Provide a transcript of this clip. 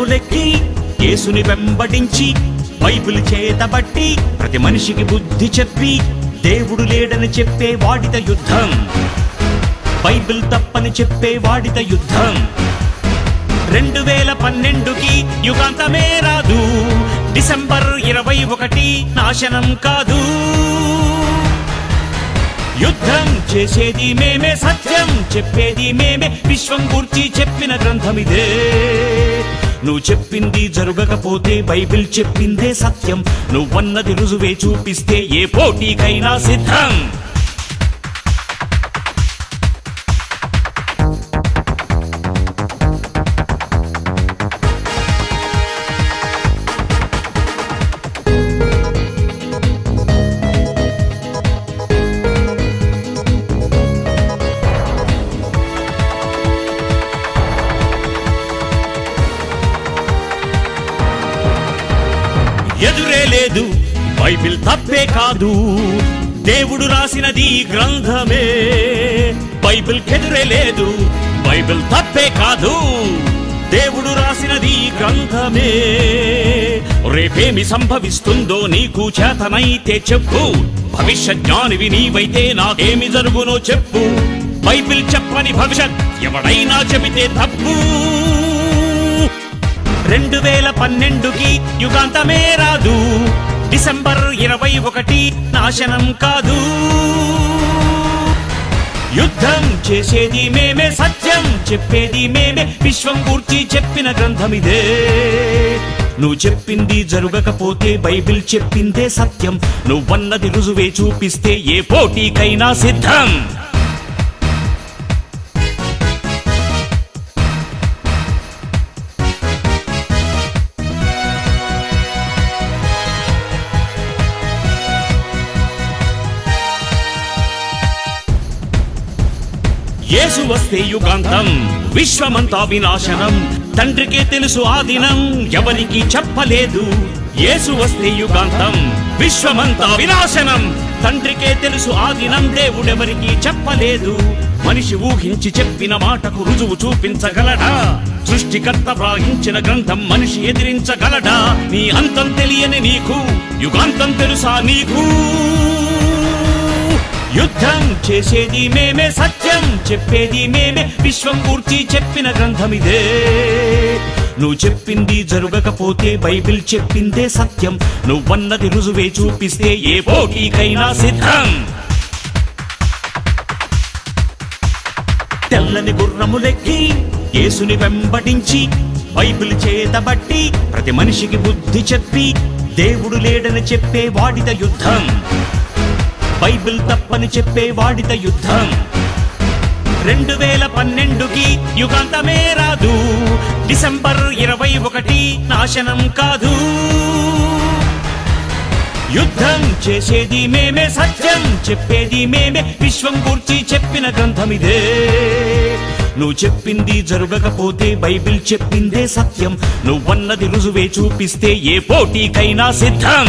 గుర్రములెక్కి యేసుని వెంబడించి బైబిల్ చేతబట్టి ప్రతి మనిషికి బుద్ధి చెప్పి దేవుడు లేడని చెప్పే వాడిత యుద్ధం, బైబిల్ తప్పని చెప్పే వాడిత యుద్ధం. 2012కి యుగాంతమే రాదు, డిసెంబర్ 21 నాశనం కాదు. యుద్ధం చేసేది మేమే, సత్యం చెప్పేది మేమే, విశ్వం గూర్చి చెప్పిన గ్రంథమిదే. నువ్వు చెప్పింది జరగకపోతే బైబిల్ చెప్పిందే సత్యం, నువ్వన్నది రుజువే చూపిస్తే ఏ పోటీకైనా సిద్ధం. ఎదురే లేదు, బైబిల్ తప్పే కాదు, దేవుడు రాసినది గ్రంథమే. బైబిల్ కెదురే లేదు, బైబిల్ తప్పే కాదు, దేవుడు రాసినది గ్రంథమే. రేపేమి సంభవిస్తుందో నీకు చేతనైతే చెప్పు, భవిష్యత్ జ్ఞానివి నీవైతే నాకేమి జరుగునో చెప్పు. బైబిల్ చెప్పని భవిష్యత్ ఎవడైనా చెబితే తప్పు. 2012కి యుగాంతమే రాదు, డిసెంబర్ 21 నాశనం కాదు. యుద్ధం చేసేది మేమే, సత్యం చెప్పేది మేమే, విశ్వం గూర్చి చెప్పిన గ్రంథమిదే. నువ్వు చెప్పింది జరగకపోతే బైబిల్ చెప్పిందే సత్యం, నువ్వన్నది రుజువే చూపిస్తే ఏ పోటీకైనా సిద్ధం. యేసు వస్తే యుగాంతం, విశ్వమంతా వినాశనం, తండ్రికే తెలుసు ఆ దినం, ఎవరికి చెప్పలేదు. యేసు వస్తే యుగాంతం, విశ్వమంతా వినాశనం, తండ్రికే తెలుసు ఆ దినం, దేవుడెవరికి చెప్పలేదు. మనిషి ఊహించి చెప్పిన మాటకు రుజువు చూపించగలడా? సృష్టికర్త వ్రాయించిన గ్రంథం మనిషి ఎదిరించగలడా? నీ అంతం తెలియని నీకు యుగాంతం తెలుసా నీకు? యుద్ధం చేసేది మేమే, సత్యం చెప్పేది మేమే, విశ్వం గూర్చి చెప్పిన గ్రంథమిదే. నువ్వు చెప్పింది జరగకపోతే బైబిల్ చెప్పిందే సత్యం, నువ్వన్నది రుజువే చూపిస్తే ఏ పోటీకైనా సిద్ధం. తెల్లని గుర్రములెక్కి యేసుని వెంబడించి బైబిల్ చేతబట్టి ప్రతి మనిషికి బుద్ధి చెప్పి దేవుడు లేడని చెప్పే వాడిత యుద్ధం, బైబిల్ తప్పని చెప్పే వాడిత యుద్ధం. 2012కి యుగాంతమే రాదు, డిసెంబర్ 21 నాశనం కాదు. యుద్ధం చేసేది మేమే, సత్యం చెప్పేది మేమే, విశ్వం గూర్చి చెప్పిన గ్రంథమిదే. నువ్వు చెప్పింది జరగకపోతే బైబిల్ చెప్పిందే సత్యం, నువ్వన్నది రుజువే చూపిస్తే ఏ పోటీకైనా సిద్ధం.